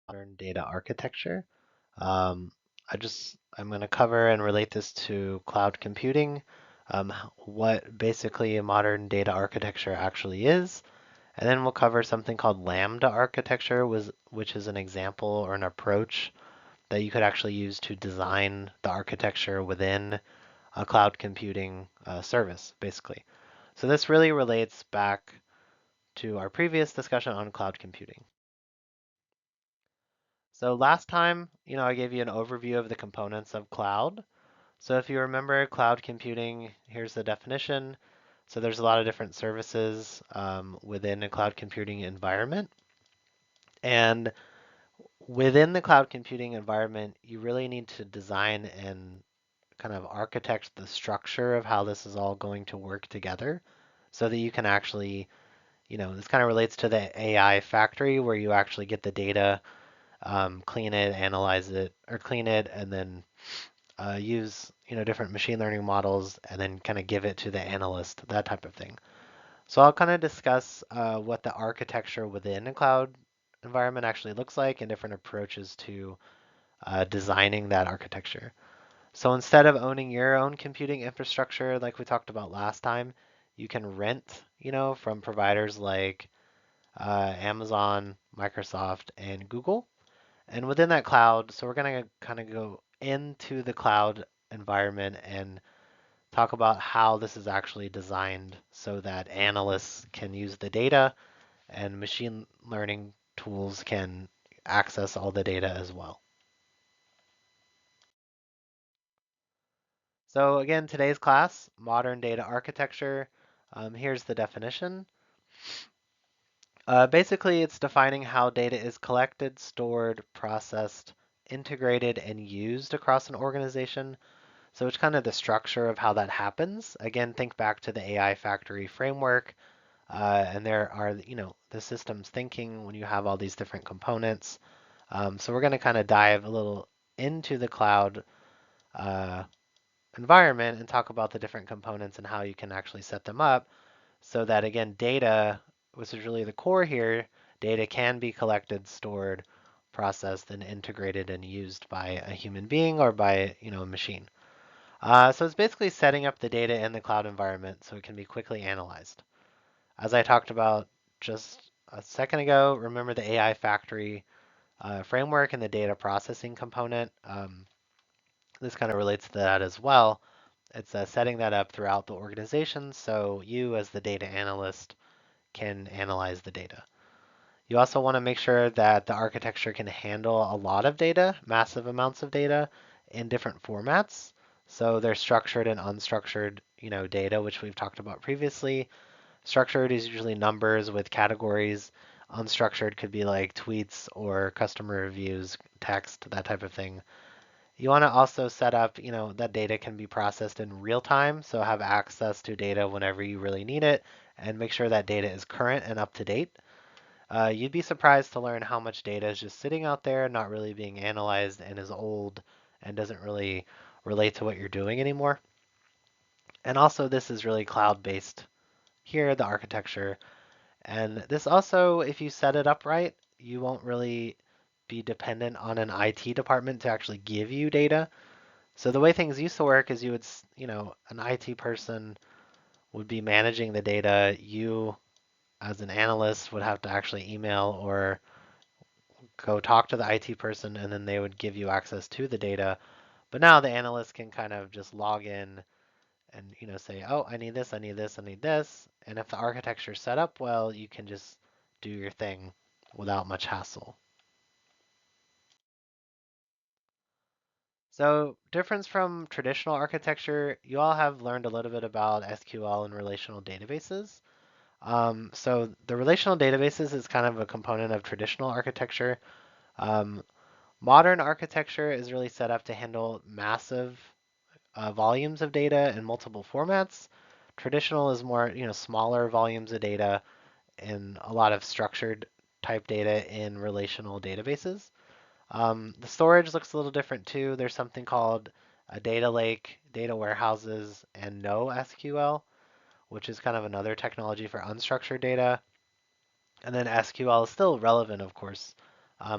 modern data architecture. Um, I'm going to cover and relate this to cloud computing, what basically a modern data architecture actually is, and then we'll cover something called Lambda architecture, which is an example or an approach that you could actually use to design the architecture within a cloud computing service, basically. So this really relates back to our previous discussion on cloud computing. So last time, I gave you an overview of the components of cloud. So if you remember cloud computing, here's the definition. So there's a lot of different services within a cloud computing environment. And within the cloud computing environment, you really need to design and kind of architect the structure of how this is all going to work together so that you can actually, this kind of relates to the AI factory where you actually get the data, clean it, analyze it, or clean it, and then use different machine learning models and then kind of give it to the analyst, that type of thing. So I'll kind of discuss what the architecture within a cloud environment actually looks like and different approaches to designing that architecture. So instead of owning your own computing infrastructure like we talked about last time, you can rent, from providers like Amazon, Microsoft, and Google. And within that cloud, so we're going to kind of go into the cloud environment and talk about how this is actually designed so that analysts can use the data and machine learning tools can access all the data as well. So again, today's class, modern data architecture. Here's the definition. Basically, it's defining how data is collected, stored, processed, integrated, and used across an organization. So it's kind of the structure of how that happens. Again, think back to the AI factory framework, and there are, the systems thinking when you have all these different components. So we're going to kind of dive a little into the cloud uh, environment and talk about the different components and how you can actually set them up so that, again, data, which is really the core here, data can be collected, stored, processed, and integrated and used by a human being or by, a machine. So it's basically setting up the data in the cloud environment so it can be quickly analyzed. As I talked about just a second ago, remember the AI factory framework and the data processing component. This kind of relates to that as well. It's setting that up throughout the organization so you, as the data analyst, can analyze the data. You also want to make sure that the architecture can handle a lot of data, massive amounts of data in different formats. So there's structured and unstructured, data, which we've talked about previously. Structured is usually numbers with categories. Unstructured could be like tweets or customer reviews, text, that type of thing. You want to also set up, that data can be processed in real time, so have access to data whenever you really need it, and make sure that data is current and up to date. You'd be surprised to learn how much data is just sitting out there, not really being analyzed, and is old and doesn't really relate to what you're doing anymore. And also, this is really cloud-based here, the architecture. And this also, if you set it up right, you won't really be dependent on an IT department to actually give you data. So the way things used to work is you would, an IT person would be managing the data. You, as an analyst, would have to actually email or go talk to the IT person, and then they would give you access to the data. But now the analyst can kind of just log in and say, oh, I need this, I need this, I need this. And if the architecture is set up well, you can just do your thing without much hassle. So difference from traditional architecture, you all have learned a little bit about SQL and relational databases. So the relational databases is kind of a component of traditional architecture. Um, Modern architecture is really set up to handle massive volumes of data in multiple formats. Traditional is more, smaller volumes of data and a lot of structured type data in relational databases. The storage looks a little different too. There's something called a data lake, data warehouses, and NoSQL, which is kind of another technology for unstructured data. And then SQL is still relevant, of course,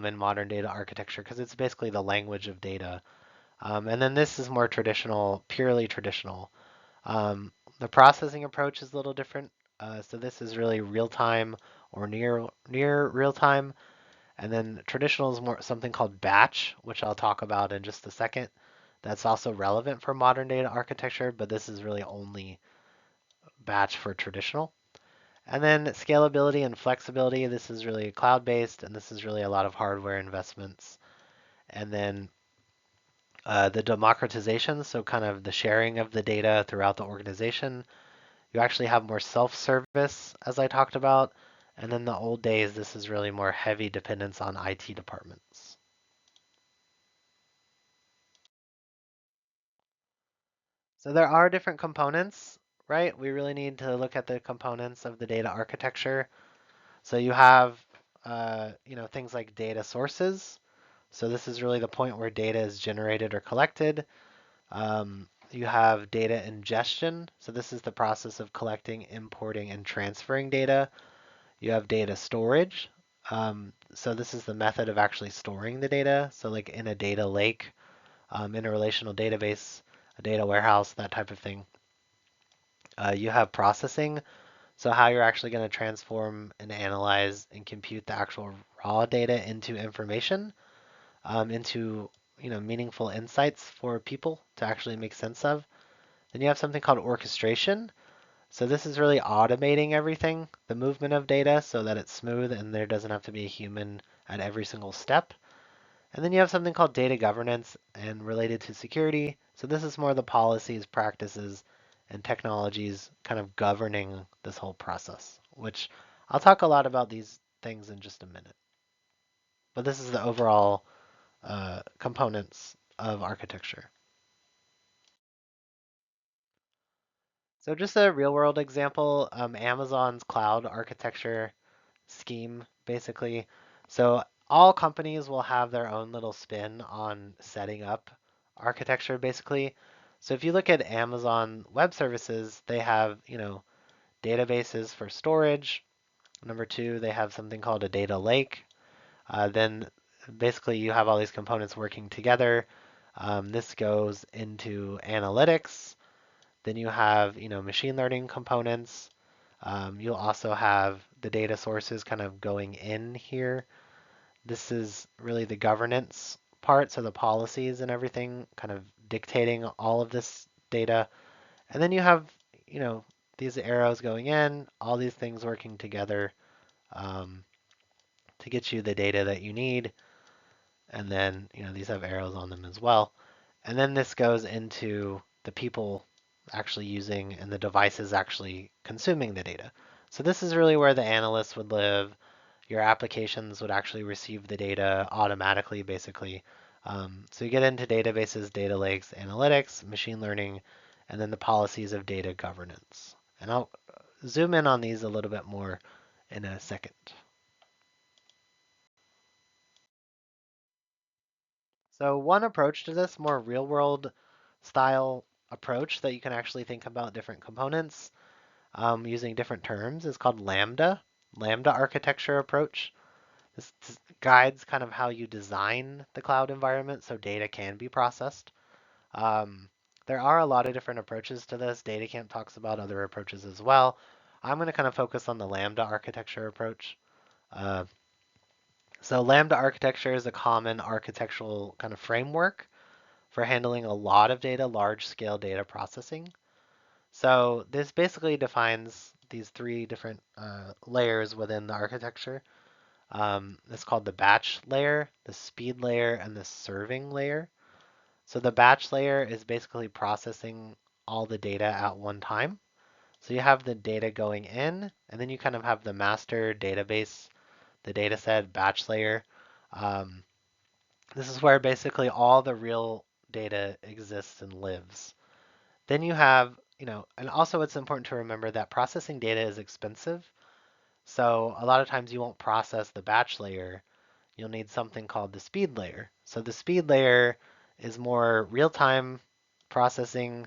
in modern data architecture because it's basically the language of data. And then this is more traditional, purely traditional. The processing approach is a little different. So this is really real time or near real time. And then traditional is more something called batch, which I'll talk about in just a second. That's also relevant for modern data architecture, but this is really only batch for traditional. And then scalability and flexibility, this is really cloud-based, and this is really a lot of hardware investments. And then the democratization, so kind of the sharing of the data throughout the organization. You actually have more self-service, as I talked about. And in the old days, this is really more heavy dependence on IT departments. So there are different components, right? We really need to look at the components of the data architecture. So you have, things like data sources. So this is really the point where data is generated or collected. You have data ingestion. So this is the process of collecting, importing, and transferring data. You have data storage. So this is the method of actually storing the data. So like in a data lake, in a relational database, a data warehouse, that type of thing. You have processing. So how you're actually going to transform and analyze and compute the actual raw data into information, into meaningful insights for people to actually make sense of. Then you have something called orchestration. So this is really automating everything, the movement of data, so that it's smooth and there doesn't have to be a human at every single step. And then you have something called data governance and related to security. So this is more the policies, practices, and technologies kind of governing this whole process, which I'll talk a lot about these things in just a minute. But this is the overall components of architecture. So just a real world example, Amazon's cloud architecture scheme, basically. So all companies will have their own little spin on setting up architecture, basically. So if you look at Amazon Web Services, they have, databases for storage. Number two, they have something called a data lake. Then basically you have all these components working together. This goes into analytics. Then you have, machine learning components. You'll also have the data sources kind of going in here. This is really the governance part, so the policies and everything kind of dictating all of this data. And then you have, you know, these arrows going in, all these things working together um, to get you the data that you need. And then, these have arrows on them as well. And then this goes into the people actually using and the devices actually consuming the data. So this is really where the analysts would live. Your applications would actually receive the data automatically, basically. So you get into databases, data lakes, analytics, machine learning, and then the policies of data governance. And I'll zoom in on these a little bit more in a second. So one approach to this more real world style approach that you can actually think about different components using different terms is called Lambda architecture approach. This guides kind of how you design the cloud environment so data can be processed. Um, there are a lot of different approaches to this. DataCamp talks about other approaches as well. I'm going to kind of focus on the Lambda architecture approach. Uh, so Lambda architecture is a common architectural kind of framework for handling a lot of data, large scale data processing. So this basically defines these three different layers within the architecture. It's called the batch layer, the speed layer, and the serving layer. So the batch layer is basically processing all the data at one time. So you have the data going in, and then you kind of have the master database, the data set batch layer. Um, this is where basically all the real data exists and lives. Then you have, and also it's important to remember that processing data is expensive. So a lot of times you won't process the batch layer. You'll need something called the speed layer. So the speed layer is more real-time processing,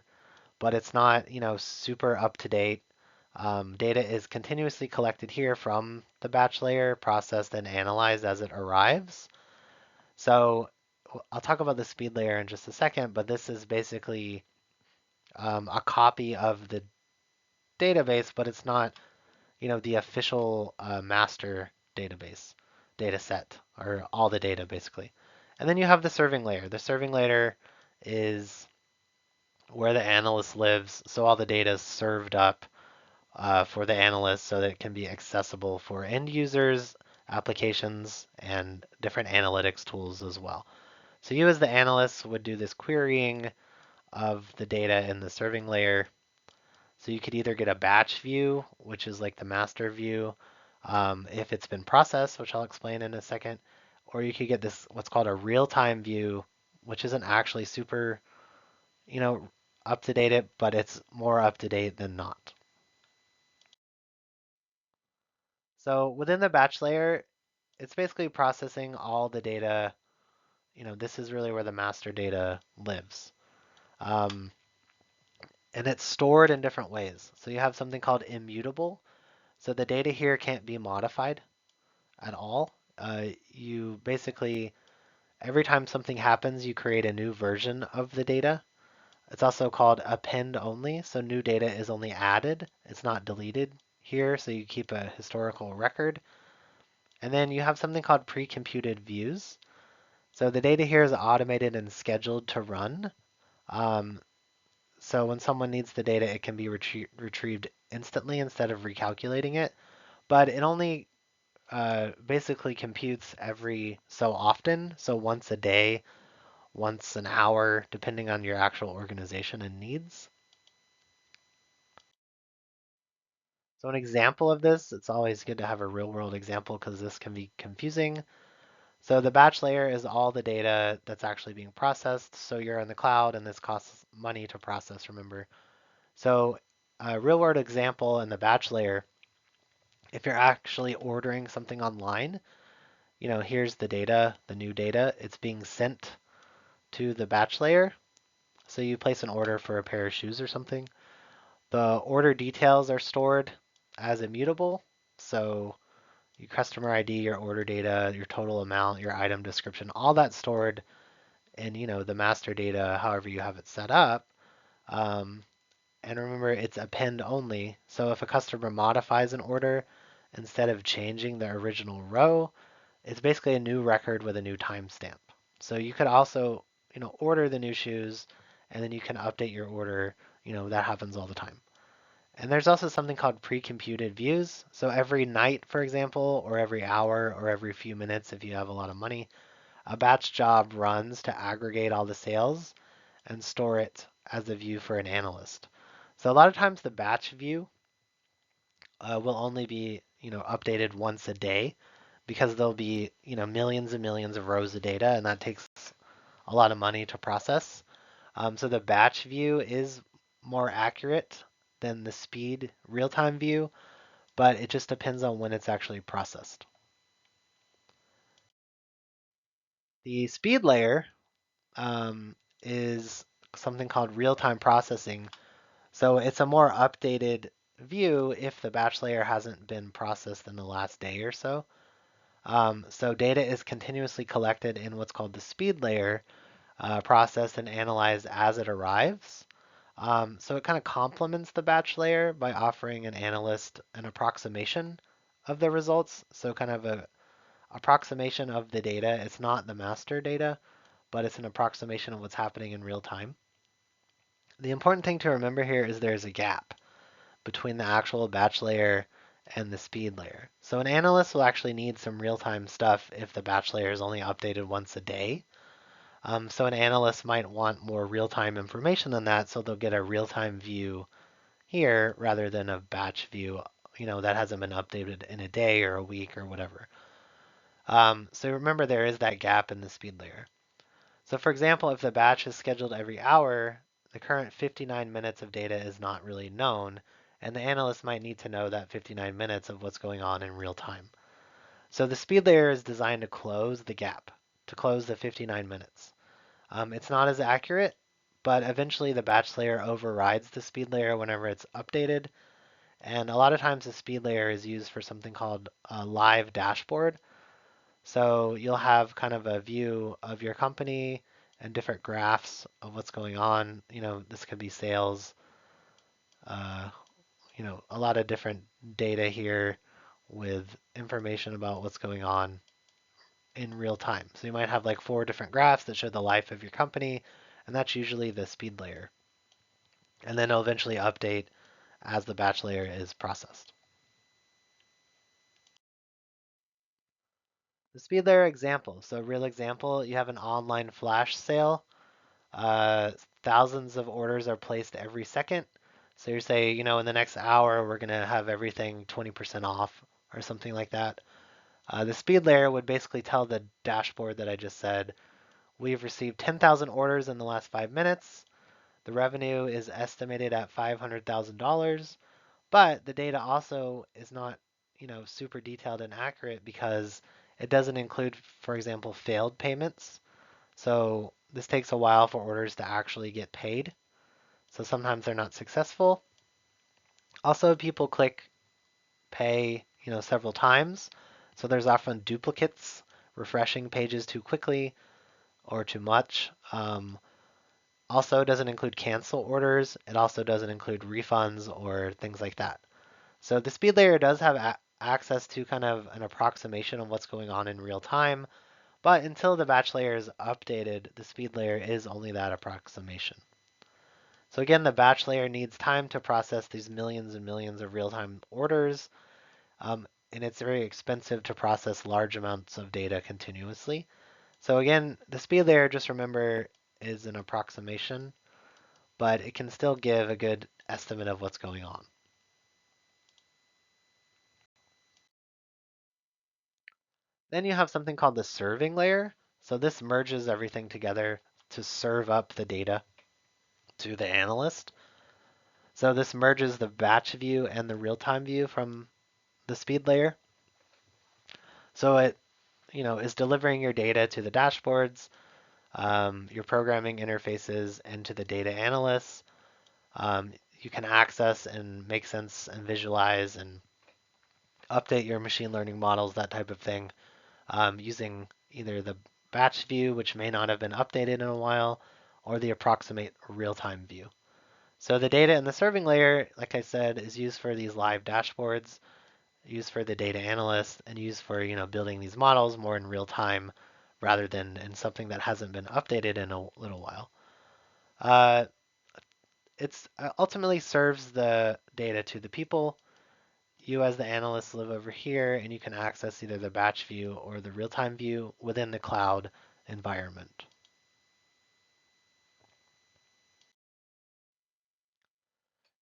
but it's not, super up to date. Data is continuously collected here from the batch layer, processed and analyzed as it arrives. So I'll talk about the speed layer in just a second, but this is basically a copy of the database, but it's not, the official master database data set or all the data basically. And then you have the serving layer. The serving layer is where the analyst lives, so all the data is served up for the analyst so that it can be accessible for end users, applications, and different analytics tools as well. So you as the analyst would do this querying of the data in the serving layer. So you could either get a batch view, which is like the master view, if it's been processed, which I'll explain in a second, or you could get this what's called a real-time view, which isn't actually super, you know, up to date, but it's more up to date than not. So within the batch layer, it's basically processing all the data. This is really where the master data lives. Um, and it's stored in different ways. So you have something called immutable. So the data here can't be modified at all. You basically, every time something happens, you create a new version of the data. It's also called append only. So new data is only added. It's not deleted here. So you keep a historical record. And then you have something called pre-computed views. So the data here is automated and scheduled to run. Um, so when someone needs the data, it can be retrieved instantly instead of recalculating it. But it only basically computes every so often. So once a day, once an hour, depending on your actual organization and needs. So an example of this, it's always good to have a real world example because this can be confusing. So the batch layer is all the data that's actually being processed. So you're in the cloud and this costs money to process, remember. So a real world example in the batch layer, if you're actually ordering something online, here's the data, the new data. It's being sent to the batch layer. So you place an order for a pair of shoes or something. The order details are stored as immutable. So your customer ID, your order data, your total amount, your item description, all that's stored in, the master data, however you have it set up. Um, and remember, it's append only. So if a customer modifies an order, instead of changing the original row, it's basically a new record with a new timestamp. So you could also, order the new shoes, and then you can update your order. That happens all the time. And there's also something called pre-computed views. So every night, for example, or every hour, or every few minutes, if you have a lot of money, a batch job runs to aggregate all the sales and store it as a view for an analyst. So a lot of times the batch view will only be, updated once a day because there'll be, millions and millions of rows of data, and that takes a lot of money to process. So the batch view is more accurate than the speed real-time view, but it just depends on when it's actually processed. The speed layer is something called real-time processing. So it's a more updated view if the batch layer hasn't been processed in the last day or so. So data is continuously collected in what's called the speed layer, processed and analyzed as it arrives. So it kind of complements the batch layer by offering an analyst an approximation of the results. So kind of a approximation of the data. It's not the master data, but it's an approximation of what's happening in real time. The important thing to remember here is there's a gap between the actual batch layer and the speed layer. So an analyst will actually need some real-time stuff if the batch layer is only updated once a day. So an analyst might want more real-time information than that, so they'll get a real-time view here rather than a batch view, that hasn't been updated in a day or a week or whatever. So remember there is that gap in the speed layer. So for example, if the batch is scheduled every hour, the current 59 minutes of data is not really known, and the analyst might need to know that 59 minutes of what's going on in real time. So the speed layer is designed to close the gap, to close the 59 minutes. It's not as accurate, but eventually the batch layer overrides the speed layer whenever it's updated, And a lot of times the speed layer is used for something called a live dashboard. So you'll have kind of a view of your company and different graphs of what's going on. This could be sales, uh, a lot of different data here with information about what's going on in real time. So you might have like 4 different graphs that show the life of your company, and that's usually the speed layer. And then it'll eventually update as the batch layer is processed. The speed layer example. So real example, you have an online flash sale. Uh, Thousands of orders are placed every second. So you say, in the next hour, we're going to have everything 20% off or something like that. The speed layer would basically tell the dashboard that I just said, we've received 10,000 orders in the last 5 minutes. The revenue is estimated at $500,000, but the data also is not, super detailed and accurate because it doesn't include, for example, failed payments. So this takes a while for orders to actually get paid. So sometimes they're not successful. Also, people click pay, several times. So there's often duplicates, refreshing pages too quickly or too much. Also doesn't include cancel orders. It also doesn't include refunds or things like that. So the speed layer does have access to kind of an approximation of what's going on in real time, but until the batch layer is updated, the speed layer is only that approximation. So again, the batch layer needs time to process these millions and millions of real-time orders, and it's very expensive to process large amounts of data continuously. So again, the speed layer, just remember, is an approximation, but it can still give a good estimate of what's going on. Then you have something called the serving layer. So this merges everything together to serve up the data to the analyst. So this merges the batch view and the real-time view from the speed layer. So it, is delivering your data to the dashboards, your programming interfaces, and to the data analysts. You can access and make sense and visualize and update your machine learning models, that type of thing, using either the batch view, which may not have been updated in a while, or the approximate real-time view. So the data in the serving layer, like I said, is used for these live dashboards, used for the data analyst, and used for building these models more in real time rather than in something that hasn't been updated in a little while. Uh, it's ultimately serves the data to the people. You as the analyst live over here, and you can access either the batch view or the real-time view within the cloud environment.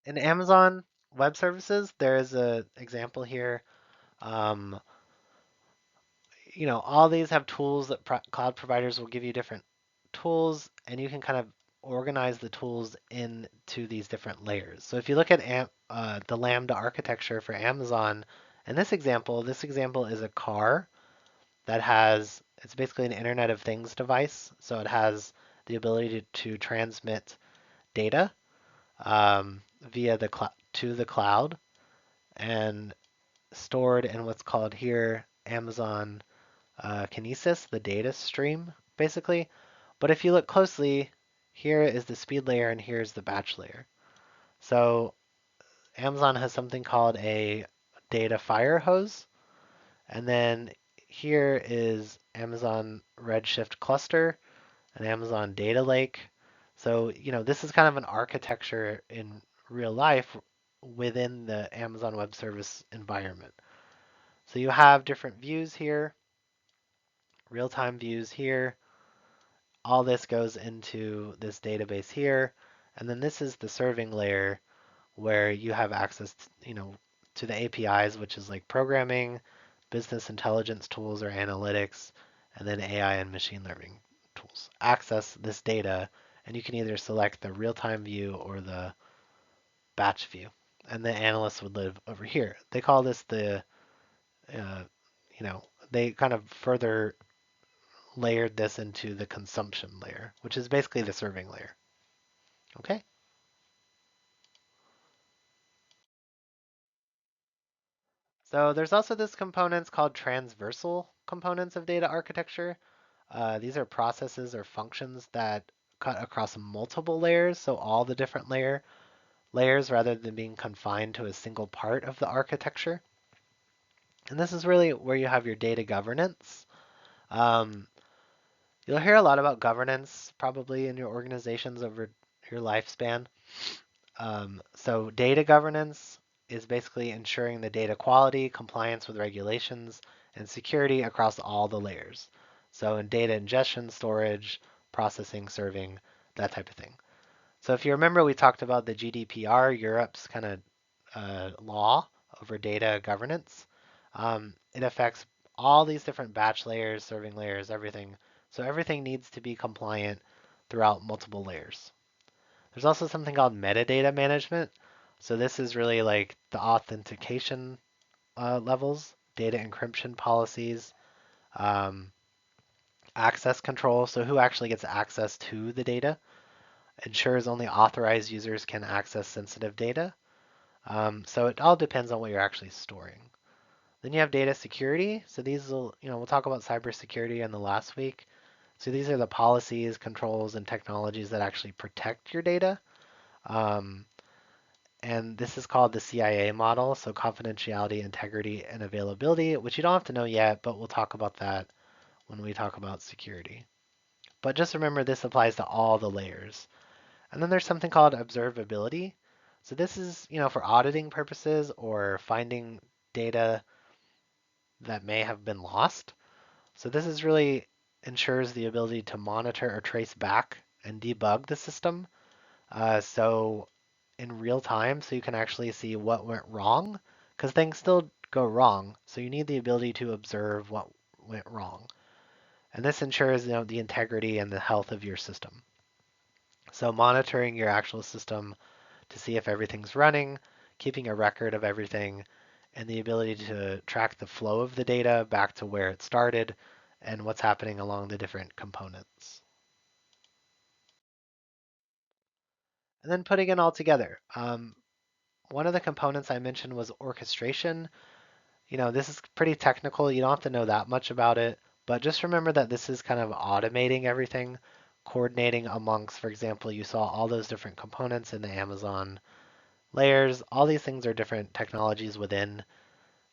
In Amazon Web Services, there is an example here. Um, all these have tools that cloud providers will give you different tools, and you can kind of organize the tools into these different layers. So if you look at the Lambda architecture for Amazon, in this example is a car that it's basically an Internet of Things device. So it has the ability to transmit data via to the cloud and stored in what's called here Amazon Kinesis, the data stream, basically. But if you look closely, here is the speed layer and here's the batch layer. So Amazon has something called a data fire hose. And then here is Amazon Redshift cluster, an Amazon data lake. So, this is kind of an architecture in real life within the Amazon Web Service environment. So you have different views here, real-time views here. All this goes into this database here. And then this is the serving layer where you have access to the APIs, which is like programming, business intelligence tools or analytics, and then AI and machine learning tools. Access this data, and you can either select the real-time view or the batch view. And the analysts would live over here. They call this uh, you know, they kind of further layered this into the consumption layer, which is basically the serving layer. Okay. So there's also this components called transversal components of data architecture. These are processes or functions that cut across multiple layers, so all the different layers rather than being confined to a single part of the architecture. And this is really where you have your data governance. Um, you'll hear a lot about governance probably in your organizations over your lifespan. So data governance is basically ensuring the data quality, compliance with regulations, and security across all the layers. So in data ingestion, storage, processing, serving, that type of thing. So if you remember, we talked about the GDPR, Europe's kind of law over data governance. It affects all these different batch layers, serving layers, everything. So everything needs to be compliant throughout multiple layers. There's also something called metadata management. So this is really like the authentication levels, data encryption policies, um, access control. So who actually gets access to the data? Ensures only authorized users can access sensitive data. So it all depends on what you're actually storing. Then you have data security. So these will, we'll talk about cybersecurity in the last week. So these are the policies, controls, and technologies that actually protect your data. Um, and this is called the CIA model, so confidentiality, integrity, and availability, which you don't have to know yet, but we'll talk about that when we talk about security. But just remember this applies to all the layers. And then there's something called observability. So this is, for auditing purposes or finding data that may have been lost. So this is really ensures the ability to monitor or trace back and debug the system. So in real time, so you can actually see what went wrong, because things still go wrong. So you need the ability to observe what went wrong. And this ensures, the integrity and the health of your system. So monitoring your actual system to see if everything's running, keeping a record of everything, and the ability to track the flow of the data back to where it started and what's happening along the different components. And then putting it all together. One of the components I mentioned was orchestration. This is pretty technical. You don't have to know that much about it, but just remember that this is kind of automating everything, coordinating amongst, for example, you saw all those different components in the Amazon layers. All these things are different technologies within,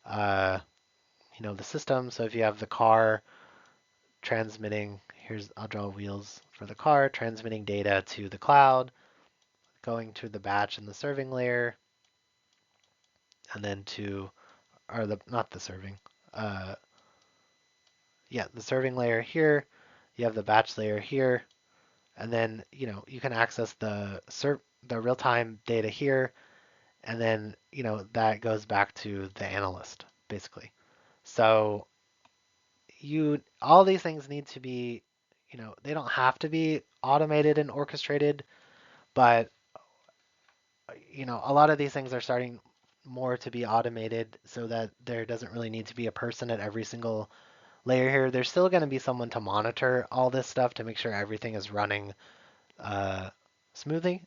uh, the system. So if you have the car transmitting, I'll draw wheels for the car, transmitting data to the cloud, going to the batch and the serving layer, and then or not the serving, uh, yeah, the serving layer here. You have the batch layer here, and then you can access the real-time data here, and then that goes back to the analyst basically. So all these things need to be, they don't have to be automated and orchestrated, but a lot of these things are starting more to be automated so that there doesn't really need to be a person at every single layer here. There's still going to be someone to monitor all this stuff to make sure everything is running uh, smoothly,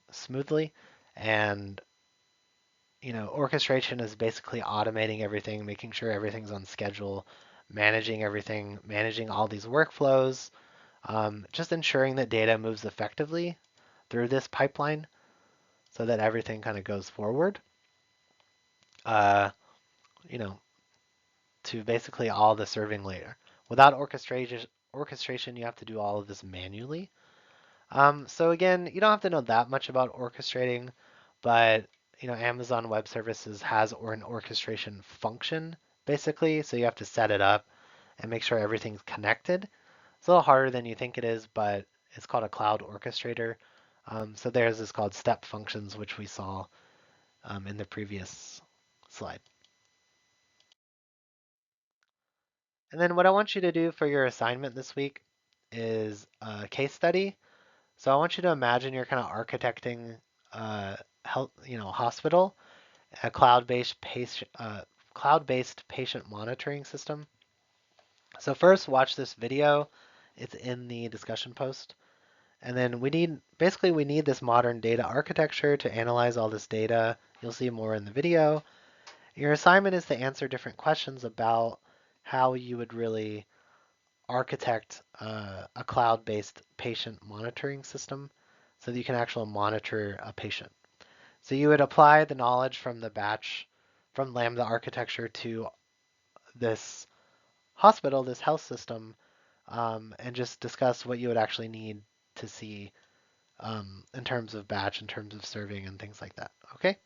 and orchestration is basically automating everything, making sure everything's on schedule, managing everything, managing all these workflows, just ensuring that data moves effectively through this pipeline so that everything kind of goes forward. Uh, you know, to basically all the serving layer. Without orchestration, you have to do all of this manually. So again, you don't have to know that much about orchestrating, but Amazon Web Services has an orchestration function basically, so you have to set it up and make sure everything's connected. It's a little harder than you think it is, but it's called a cloud orchestrator. So theirs is called step functions, which we saw in the previous slide. And then what I want you to do for your assignment this week is a case study. So I want you to imagine you're kind of architecting a health, hospital, a cloud-based patient monitoring system. So first, watch this video. It's in the discussion post. And then we need this modern data architecture to analyze all this data. You'll see more in the video. Your assignment is to answer different questions about how you would really architect a cloud-based patient monitoring system so that you can actually monitor a patient. So you would apply the knowledge from the batch, from Lambda architecture to this hospital, this health system, and just discuss what you would actually need to see in terms of batch, in terms of serving, and things like that. Okay,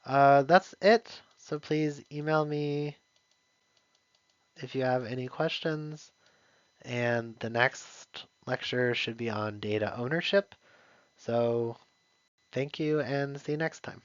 that's it. So please email me if you have any questions. And the next lecture should be on data ownership. So thank you and see you next time.